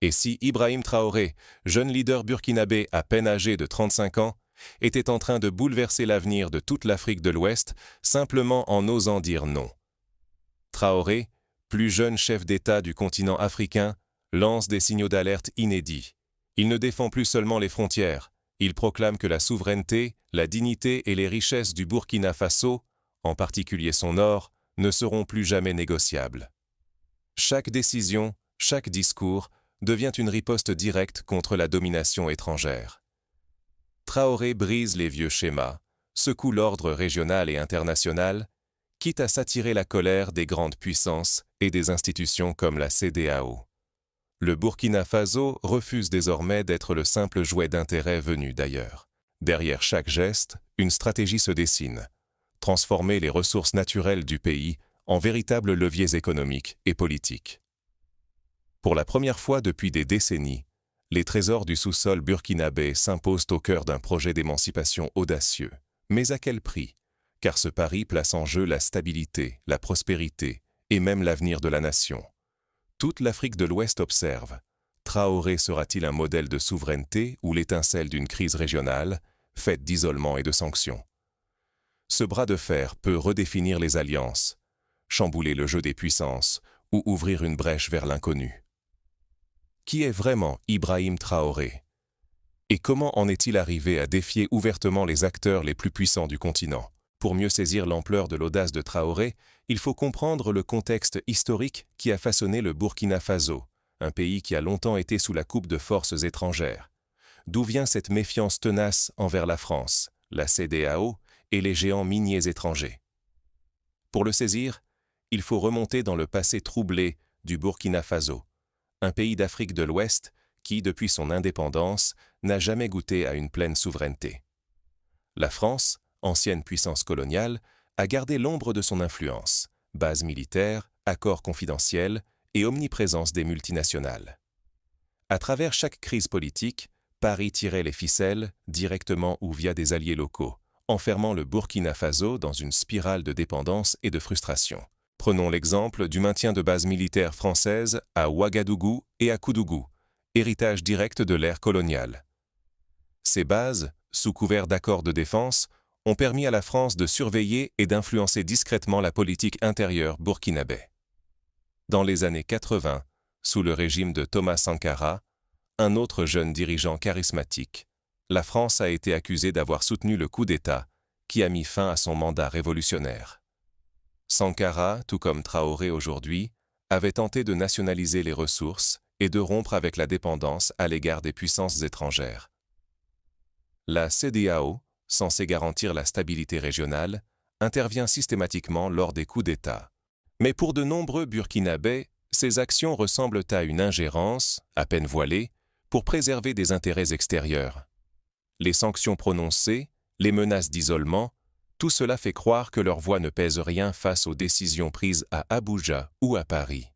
Et si Ibrahim Traoré, jeune leader burkinabé à peine âgé de 35 ans, était en train de bouleverser l'avenir de toute l'Afrique de l'Ouest simplement en osant dire non. Traoré, plus jeune chef d'État du continent africain, lance des signaux d'alerte inédits. Il ne défend plus seulement les frontières, il proclame que la souveraineté, la dignité et les richesses du Burkina Faso, en particulier son nord, ne seront plus jamais négociables. Chaque décision, chaque discours devient une riposte directe contre la domination étrangère. Traoré brise les vieux schémas, secoue l'ordre régional et international, quitte à s'attirer la colère des grandes puissances et des institutions comme la CEDEAO. Le Burkina Faso refuse désormais d'être le simple jouet d'intérêt venu d'ailleurs. Derrière chaque geste, une stratégie se dessine. Transformer les ressources naturelles du pays en véritables leviers économiques et politiques. Pour la première fois depuis des décennies, les trésors du sous-sol burkinabé s'imposent au cœur d'un projet d'émancipation audacieux. Mais à quel prix? Car ce pari place en jeu la stabilité, la prospérité et même l'avenir de la nation. Toute l'Afrique de l'Ouest observe. Traoré sera-t-il un modèle de souveraineté ou l'étincelle d'une crise régionale, faite d'isolement et de sanctions? Ce bras de fer peut redéfinir les alliances, chambouler le jeu des puissances ou ouvrir une brèche vers l'inconnu. Qui est vraiment Ibrahim Traoré? Et comment en est-il arrivé à défier ouvertement les acteurs les plus puissants du continent? Pour mieux saisir l'ampleur de l'audace de Traoré, il faut comprendre le contexte historique qui a façonné le Burkina Faso, un pays qui a longtemps été sous la coupe de forces étrangères. D'où vient cette méfiance tenace envers la France, la CEDEAO et les géants miniers étrangers? Pour le saisir, il faut remonter dans le passé troublé du Burkina Faso, un pays d'Afrique de l'Ouest qui, depuis son indépendance, n'a jamais goûté à une pleine souveraineté. La France, ancienne puissance coloniale, a gardé l'ombre de son influence, bases militaires, accords confidentiels et omniprésence des multinationales. À travers chaque crise politique, Paris tirait les ficelles, directement ou via des alliés locaux, enfermant le Burkina Faso dans une spirale de dépendance et de frustration. Prenons l'exemple du maintien de bases militaires françaises à Ouagadougou et à Koudougou, héritage direct de l'ère coloniale. Ces bases, sous couvert d'accords de défense, ont permis à la France de surveiller et d'influencer discrètement la politique intérieure burkinabé. Dans les années 80, sous le régime de Thomas Sankara, un autre jeune dirigeant charismatique, la France a été accusée d'avoir soutenu le coup d'État qui a mis fin à son mandat révolutionnaire. Sankara, tout comme Traoré aujourd'hui, avait tenté de nationaliser les ressources et de rompre avec la dépendance à l'égard des puissances étrangères. La CEDEAO, censée garantir la stabilité régionale, intervient systématiquement lors des coups d'État. Mais pour de nombreux Burkinabés, ces actions ressemblent à une ingérence, à peine voilée, pour préserver des intérêts extérieurs. Les sanctions prononcées, les menaces d'isolement, tout cela fait croire que leur voix ne pèse rien face aux décisions prises à Abuja ou à Paris.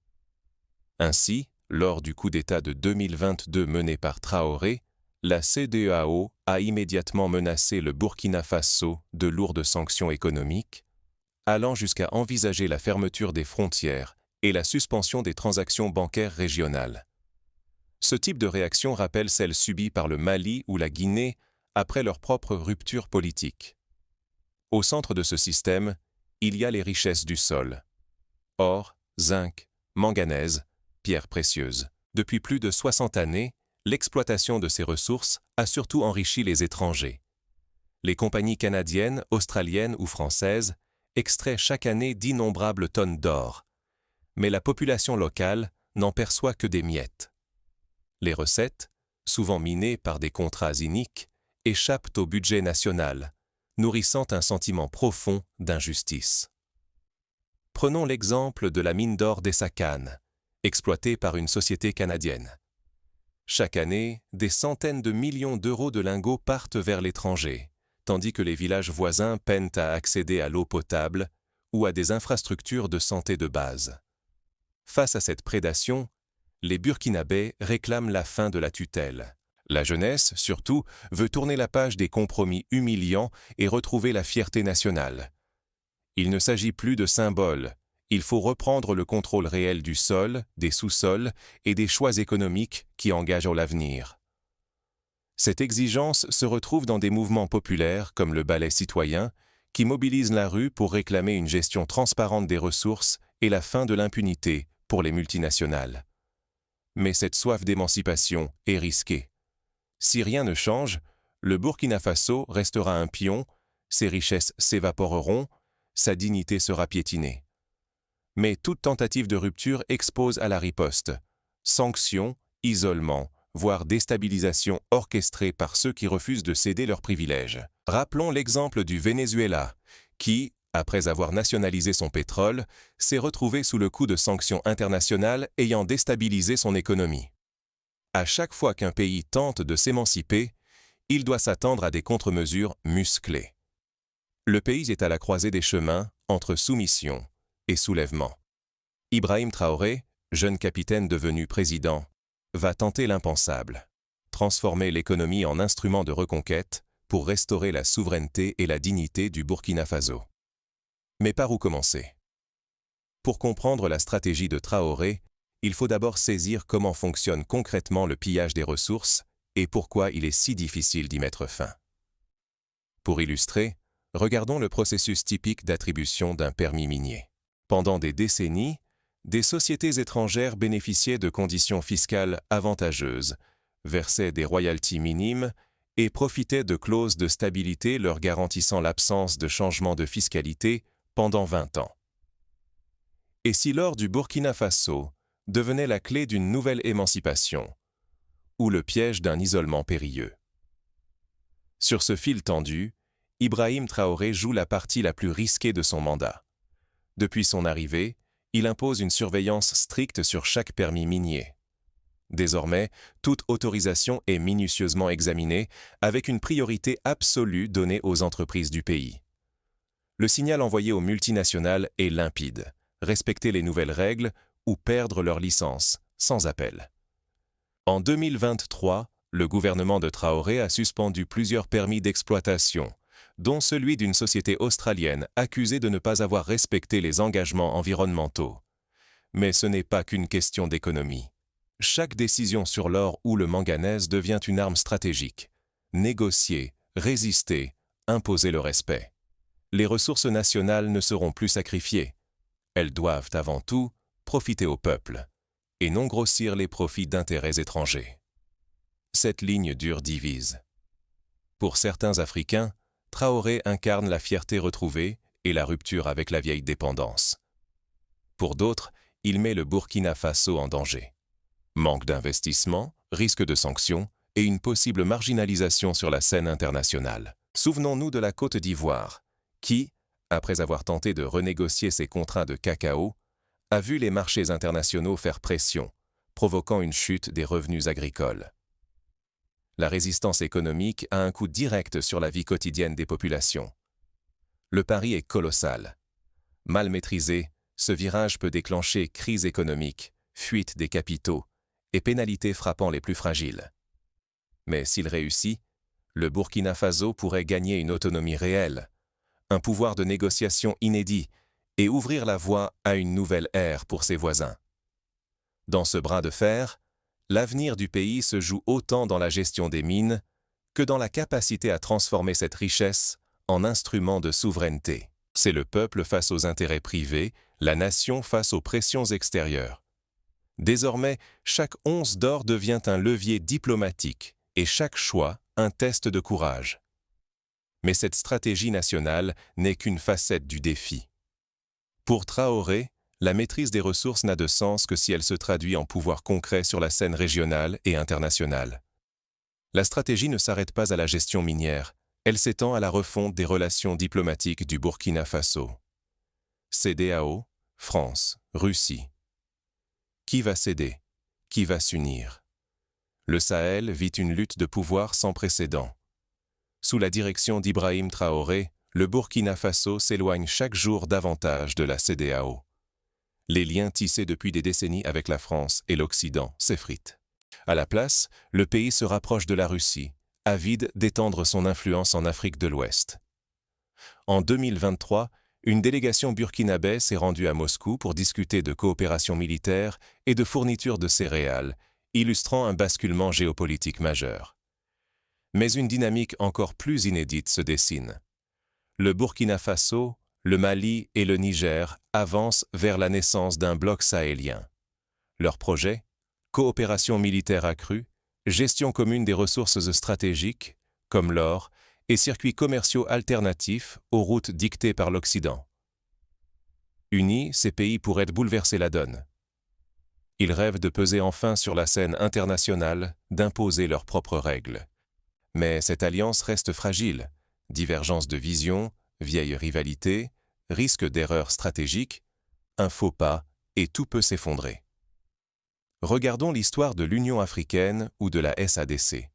Ainsi, lors du coup d'État de 2022 mené par Traoré, la CEDEAO a immédiatement menacé le Burkina Faso de lourdes sanctions économiques, allant jusqu'à envisager la fermeture des frontières et la suspension des transactions bancaires régionales. Ce type de réaction rappelle celle subie par le Mali ou la Guinée après leur propre rupture politique. Au centre de ce système, il y a les richesses du sol. Or, zinc, manganèse, pierres précieuses. Depuis plus de 60 années, l'exploitation de ces ressources a surtout enrichi les étrangers. Les compagnies canadiennes, australiennes ou françaises extraient chaque année d'innombrables tonnes d'or, mais la population locale n'en perçoit que des miettes. Les recettes, souvent minées par des contrats iniques, échappent au budget national, nourrissant un sentiment profond d'injustice. Prenons l'exemple de la mine d'or d'Essakane, exploitée par une société canadienne. Chaque année, des centaines de millions d'euros de lingots partent vers l'étranger, tandis que les villages voisins peinent à accéder à l'eau potable ou à des infrastructures de santé de base. Face à cette prédation, les Burkinabés réclament la fin de la tutelle. La jeunesse, surtout, veut tourner la page des compromis humiliants et retrouver la fierté nationale. Il ne s'agit plus de symboles, Il faut reprendre le contrôle réel du sol, des sous-sols et des choix économiques qui engagent l'avenir. Cette exigence se retrouve dans des mouvements populaires comme le ballet citoyen, qui mobilisent la rue pour réclamer une gestion transparente des ressources et la fin de l'impunité pour les multinationales. Mais cette soif d'émancipation est risquée. Si rien ne change, le Burkina Faso restera un pion, ses richesses s'évaporeront, sa dignité sera piétinée. Mais toute tentative de rupture expose à la riposte, sanctions, isolement, voire déstabilisation orchestrée par ceux qui refusent de céder leurs privilèges. Rappelons l'exemple du Venezuela, qui, après avoir nationalisé son pétrole, s'est retrouvé sous le coup de sanctions internationales ayant déstabilisé son économie. À chaque fois qu'un pays tente de s'émanciper, il doit s'attendre à des contre-mesures musclées. Le pays est à la croisée des chemins entre soumission et soulèvement. Ibrahim Traoré, jeune capitaine devenu président, va tenter l'impensable, transformer l'économie en instrument de reconquête pour restaurer la souveraineté et la dignité du Burkina Faso. Mais par où commencer? Pour comprendre la stratégie de Traoré, il faut d'abord saisir comment fonctionne concrètement le pillage des ressources et pourquoi il est si difficile d'y mettre fin. Pour illustrer, regardons le processus typique d'attribution d'un permis minier. Pendant des décennies, des sociétés étrangères bénéficiaient de conditions fiscales avantageuses, versaient des royalties minimes et profitaient de clauses de stabilité leur garantissant l'absence de changement de fiscalité pendant 20 ans. Et si l'or du Burkina Faso devenait la clé d'une nouvelle émancipation, ou le piège d'un isolement périlleux? Sur ce fil tendu, Ibrahim Traoré joue la partie la plus risquée de son mandat. Depuis son arrivée, il impose une surveillance stricte sur chaque permis minier. Désormais, toute autorisation est minutieusement examinée, avec une priorité absolue donnée aux entreprises du pays. Le signal envoyé aux multinationales est limpide: respecter les nouvelles règles ou perdre leur licence, sans appel. En 2023, le gouvernement de Traoré a suspendu plusieurs permis d'exploitation, dont celui d'une société australienne accusée de ne pas avoir respecté les engagements environnementaux. Mais ce n'est pas qu'une question d'économie. Chaque décision sur l'or ou le manganèse devient une arme stratégique. Négocier, résister, imposer le respect. Les ressources nationales ne seront plus sacrifiées. Elles doivent avant tout profiter au peuple, et non grossir les profits d'intérêts étrangers. Cette ligne dure divise. Pour certains Africains, Traoré incarne la fierté retrouvée et la rupture avec la vieille dépendance. Pour d'autres, il met le Burkina Faso en danger. Manque d'investissement, risque de sanctions et une possible marginalisation sur la scène internationale. Souvenons-nous de la Côte d'Ivoire, qui, après avoir tenté de renégocier ses contrats de cacao, a vu les marchés internationaux faire pression, provoquant une chute des revenus agricoles. La résistance économique a un coup direct sur la vie quotidienne des populations. Le pari est colossal. Mal maîtrisé, ce virage peut déclencher crise économique, fuite des capitaux et pénalités frappant les plus fragiles. Mais s'il réussit, le Burkina Faso pourrait gagner une autonomie réelle, un pouvoir de négociation inédit et ouvrir la voie à une nouvelle ère pour ses voisins. Dans ce bras de fer, l'avenir du pays se joue autant dans la gestion des mines que dans la capacité à transformer cette richesse en instrument de souveraineté. C'est le peuple face aux intérêts privés, la nation face aux pressions extérieures. Désormais, chaque once d'or devient un levier diplomatique et chaque choix un test de courage. Mais cette stratégie nationale n'est qu'une facette du défi. Pour Traoré, la maîtrise des ressources n'a de sens que si elle se traduit en pouvoir concret sur la scène régionale et internationale. La stratégie ne s'arrête pas à la gestion minière, elle s'étend à la refonte des relations diplomatiques du Burkina Faso. CEDEAO, France, Russie. Qui va céder? Qui va s'unir? Le Sahel vit une lutte de pouvoir sans précédent. Sous la direction d'Ibrahim Traoré, le Burkina Faso s'éloigne chaque jour davantage de la CEDEAO. Les liens tissés depuis des décennies avec la France et l'Occident s'effritent. À la place, le pays se rapproche de la Russie, avide d'étendre son influence en Afrique de l'Ouest. En 2023, une délégation burkinabé s'est rendue à Moscou pour discuter de coopération militaire et de fourniture de céréales, illustrant un basculement géopolitique majeur. Mais une dynamique encore plus inédite se dessine. Le Burkina Faso, le Mali et le Niger avancent vers la naissance d'un bloc sahélien. Leur projet ? Coopération militaire accrue, gestion commune des ressources stratégiques, comme l'or, et circuits commerciaux alternatifs aux routes dictées par l'Occident. Unis, ces pays pourraient bouleverser la donne. Ils rêvent de peser enfin sur la scène internationale, d'imposer leurs propres règles. Mais cette alliance reste fragile. Divergence de vision, vieille rivalité, risque d'erreur stratégique, un faux pas et tout peut s'effondrer. Regardons l'histoire de l'Union africaine ou de la SADC.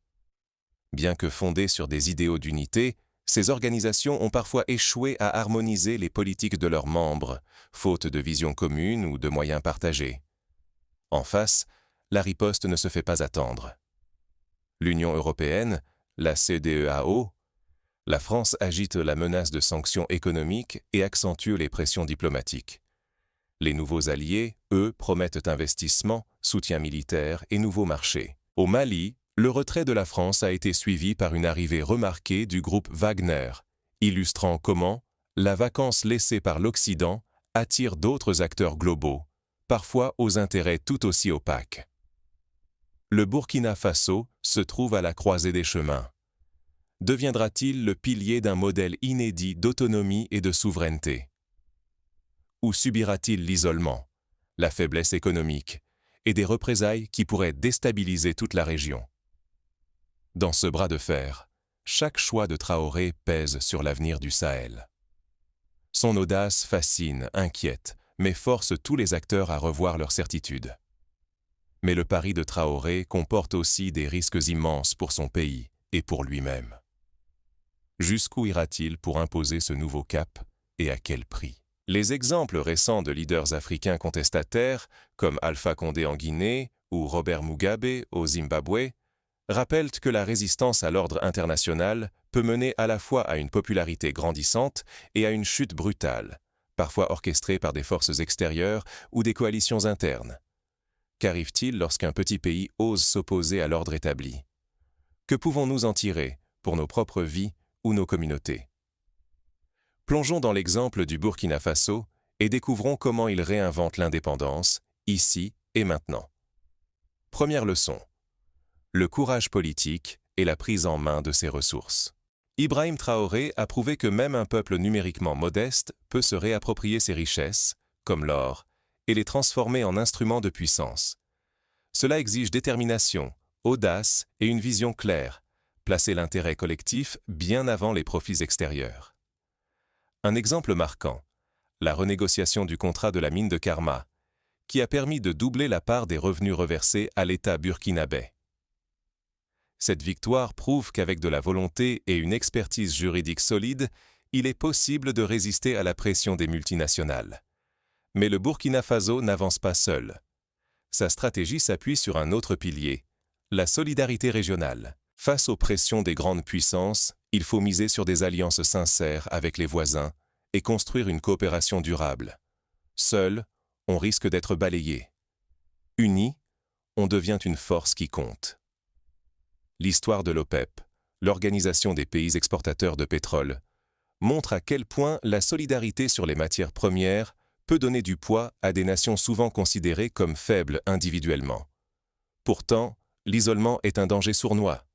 Bien que fondées sur des idéaux d'unité, ces organisations ont parfois échoué à harmoniser les politiques de leurs membres, faute de vision commune ou de moyens partagés. En face, la riposte ne se fait pas attendre. L'Union européenne, la CEDEAO, la France agite la menace de sanctions économiques et accentue les pressions diplomatiques. Les nouveaux alliés, eux, promettent investissements, soutien militaire et nouveaux marchés. Au Mali, le retrait de la France a été suivi par une arrivée remarquée du groupe Wagner, illustrant comment la vacance laissée par l'Occident attire d'autres acteurs globaux, parfois aux intérêts tout aussi opaques. Le Burkina Faso se trouve à la croisée des chemins. Deviendra-t-il le pilier d'un modèle inédit d'autonomie et de souveraineté ? Ou subira-t-il l'isolement, la faiblesse économique et des représailles qui pourraient déstabiliser toute la région ? Dans ce bras de fer, chaque choix de Traoré pèse sur l'avenir du Sahel. Son audace fascine, inquiète, mais force tous les acteurs à revoir leurs certitudes. Mais le pari de Traoré comporte aussi des risques immenses pour son pays et pour lui-même. Jusqu'où ira-t-il pour imposer ce nouveau cap et à quel prix ? Les exemples récents de leaders africains contestataires, comme Alpha Condé en Guinée ou Robert Mugabe au Zimbabwe, rappellent que la résistance à l'ordre international peut mener à la fois à une popularité grandissante et à une chute brutale, parfois orchestrée par des forces extérieures ou des coalitions internes. Qu'arrive-t-il lorsqu'un petit pays ose s'opposer à l'ordre établi ? Que pouvons-nous en tirer pour nos propres vies ou nos communautés ? Plongeons dans l'exemple du Burkina Faso et découvrons comment il réinvente l'indépendance, ici et maintenant. Première leçon. Le courage politique et la prise en main de ses ressources. Ibrahim Traoré a prouvé que même un peuple numériquement modeste peut se réapproprier ses richesses, comme l'or, et les transformer en instruments de puissance. Cela exige détermination, audace et une vision claire, placer l'intérêt collectif bien avant les profits extérieurs. Un exemple marquant, la renégociation du contrat de la mine de Karma, qui a permis de doubler la part des revenus reversés à l'État burkinabé. Cette victoire prouve qu'avec de la volonté et une expertise juridique solide, il est possible de résister à la pression des multinationales. Mais le Burkina Faso n'avance pas seul. Sa stratégie s'appuie sur un autre pilier, la solidarité régionale. Face aux pressions des grandes puissances, il faut miser sur des alliances sincères avec les voisins et construire une coopération durable. Seul, on risque d'être balayé. Unis, on devient une force qui compte. L'histoire de l'OPEP, l'Organisation des pays exportateurs de pétrole, montre à quel point la solidarité sur les matières premières peut donner du poids à des nations souvent considérées comme faibles individuellement. Pourtant, l'isolement est un danger sournois.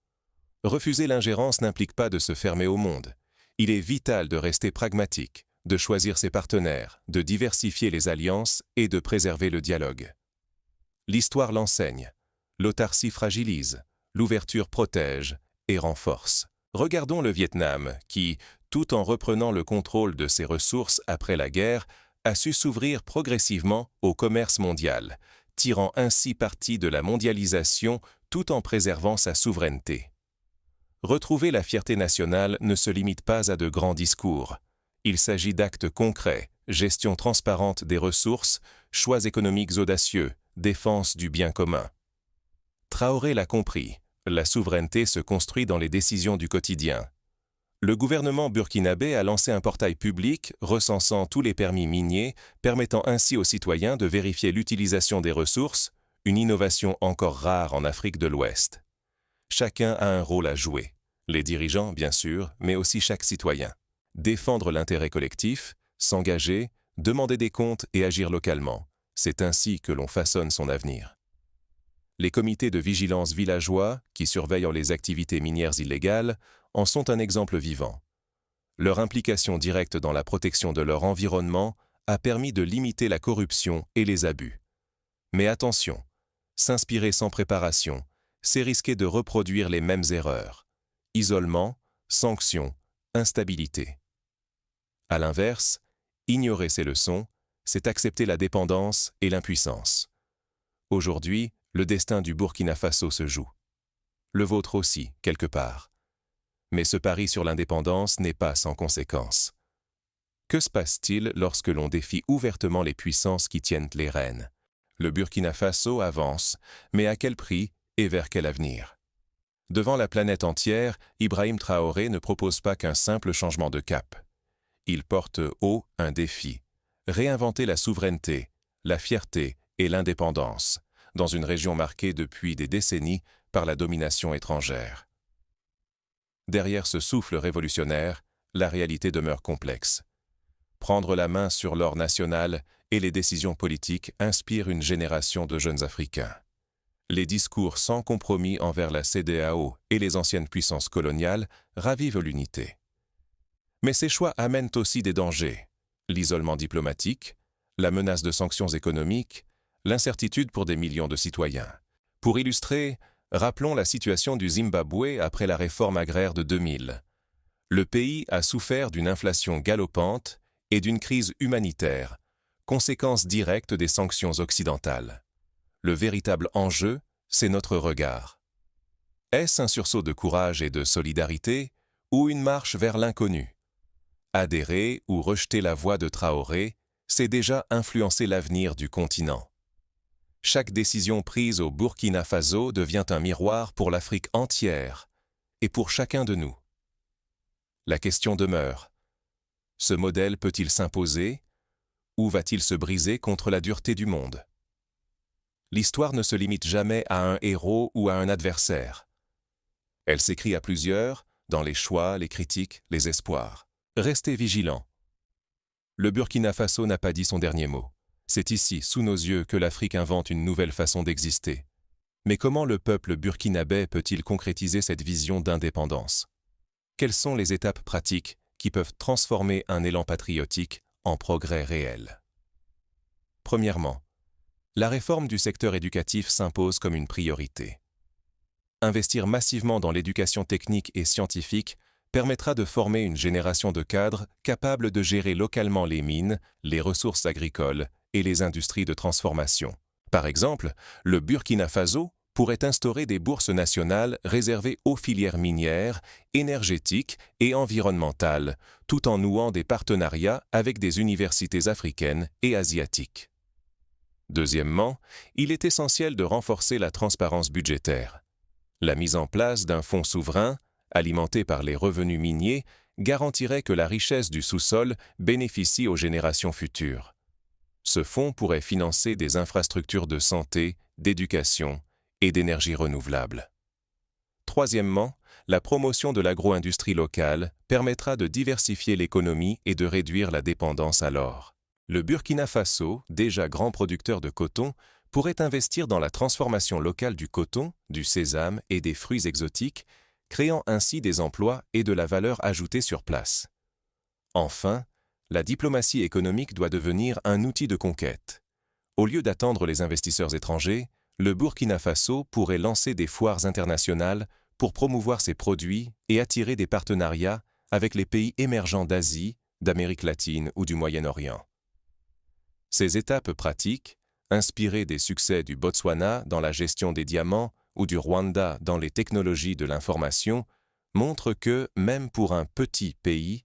Refuser l'ingérence n'implique pas de se fermer au monde. Il est vital de rester pragmatique, de choisir ses partenaires, de diversifier les alliances et de préserver le dialogue. L'histoire l'enseigne. L'autarcie fragilise, l'ouverture protège et renforce. Regardons le Vietnam qui, tout en reprenant le contrôle de ses ressources après la guerre, a su s'ouvrir progressivement au commerce mondial, tirant ainsi parti de la mondialisation tout en préservant sa souveraineté. Retrouver la fierté nationale ne se limite pas à de grands discours. Il s'agit d'actes concrets, gestion transparente des ressources, choix économiques audacieux, défense du bien commun. Traoré l'a compris, la souveraineté se construit dans les décisions du quotidien. Le gouvernement burkinabé a lancé un portail public recensant tous les permis miniers, permettant ainsi aux citoyens de vérifier l'utilisation des ressources, une innovation encore rare en Afrique de l'Ouest. Chacun a un rôle à jouer. Les dirigeants, bien sûr, mais aussi chaque citoyen. Défendre l'intérêt collectif, s'engager, demander des comptes et agir localement. C'est ainsi que l'on façonne son avenir. Les comités de vigilance villageois, qui surveillent les activités minières illégales, en sont un exemple vivant. Leur implication directe dans la protection de leur environnement a permis de limiter la corruption et les abus. Mais attention, s'inspirer sans préparation, c'est risquer de reproduire les mêmes erreurs. Isolement, sanctions, instabilité. À l'inverse, ignorer ces leçons, c'est accepter la dépendance et l'impuissance. Aujourd'hui, le destin du Burkina Faso se joue. Le vôtre aussi, quelque part. Mais ce pari sur l'indépendance n'est pas sans conséquences. Que se passe-t-il lorsque l'on défie ouvertement les puissances qui tiennent les rênes? Le Burkina Faso avance, mais à quel prix et vers quel avenir? Devant la planète entière, Ibrahim Traoré ne propose pas qu'un simple changement de cap. Il porte haut un défi: réinventer la souveraineté, la fierté et l'indépendance, dans une région marquée depuis des décennies par la domination étrangère. Derrière ce souffle révolutionnaire, la réalité demeure complexe. Prendre la main sur l'or national et les décisions politiques inspirent une génération de jeunes Africains. Les discours sans compromis envers la CEDEAO et les anciennes puissances coloniales ravivent l'unité. Mais ces choix amènent aussi des dangers: l'isolement diplomatique, la menace de sanctions économiques, l'incertitude pour des millions de citoyens. Pour illustrer, rappelons la situation du Zimbabwe après la réforme agraire de 2000. Le pays a souffert d'une inflation galopante et d'une crise humanitaire, conséquence directe des sanctions occidentales. Le véritable enjeu, c'est notre regard. Est-ce un sursaut de courage et de solidarité ou une marche vers l'inconnu? Adhérer ou rejeter la voie de Traoré, c'est déjà influencer l'avenir du continent. Chaque décision prise au Burkina Faso devient un miroir pour l'Afrique entière et pour chacun de nous. La question demeure: ce modèle peut-il s'imposer ou va-t-il se briser contre la dureté du monde? L'histoire ne se limite jamais à un héros ou à un adversaire. Elle s'écrit à plusieurs, dans les choix, les critiques, les espoirs. Restez vigilants. Le Burkina Faso n'a pas dit son dernier mot. C'est ici, sous nos yeux, que l'Afrique invente une nouvelle façon d'exister. Mais comment le peuple burkinabé peut-il concrétiser cette vision d'indépendance? Quelles sont les étapes pratiques qui peuvent transformer un élan patriotique en progrès réel? Premièrement, la réforme du secteur éducatif s'impose comme une priorité. Investir massivement dans l'éducation technique et scientifique permettra de former une génération de cadres capables de gérer localement les mines, les ressources agricoles et les industries de transformation. Par exemple, le Burkina Faso pourrait instaurer des bourses nationales réservées aux filières minières, énergétiques et environnementales, tout en nouant des partenariats avec des universités africaines et asiatiques. Deuxièmement, il est essentiel de renforcer la transparence budgétaire. La mise en place d'un fonds souverain, alimenté par les revenus miniers, garantirait que la richesse du sous-sol bénéficie aux générations futures. Ce fonds pourrait financer des infrastructures de santé, d'éducation et d'énergie renouvelable. Troisièmement, la promotion de l'agro-industrie locale permettra de diversifier l'économie et de réduire la dépendance à l'or. Le Burkina Faso, déjà grand producteur de coton, pourrait investir dans la transformation locale du coton, du sésame et des fruits exotiques, créant ainsi des emplois et de la valeur ajoutée sur place. Enfin, la diplomatie économique doit devenir un outil de conquête. Au lieu d'attendre les investisseurs étrangers, le Burkina Faso pourrait lancer des foires internationales pour promouvoir ses produits et attirer des partenariats avec les pays émergents d'Asie, d'Amérique latine ou du Moyen-Orient. Ces étapes pratiques, inspirées des succès du Botswana dans la gestion des diamants ou du Rwanda dans les technologies de l'information, montrent que, même pour un petit pays,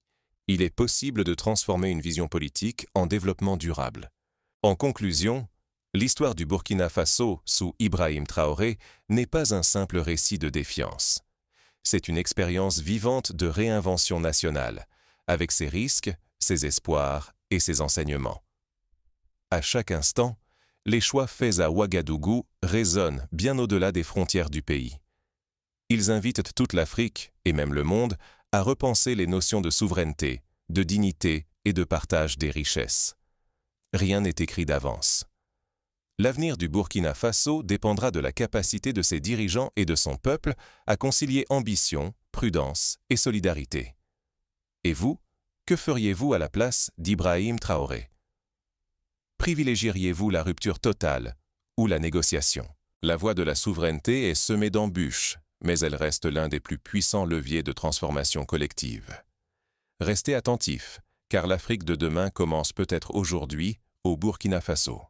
il est possible de transformer une vision politique en développement durable. En conclusion, l'histoire du Burkina Faso sous Ibrahim Traoré n'est pas un simple récit de défiance. C'est une expérience vivante de réinvention nationale, avec ses risques, ses espoirs et ses enseignements. À chaque instant, les choix faits à Ouagadougou résonnent bien au-delà des frontières du pays. Ils invitent toute l'Afrique, et même le monde, à repenser les notions de souveraineté, de dignité et de partage des richesses. Rien n'est écrit d'avance. L'avenir du Burkina Faso dépendra de la capacité de ses dirigeants et de son peuple à concilier ambition, prudence et solidarité. Et vous, que feriez-vous à la place d'Ibrahim Traoré? Privilégieriez-vous la rupture totale ou la négociation? La voie de la souveraineté est semée d'embûches, mais elle reste l'un des plus puissants leviers de transformation collective. Restez attentifs, car l'Afrique de demain commence peut-être aujourd'hui au Burkina Faso.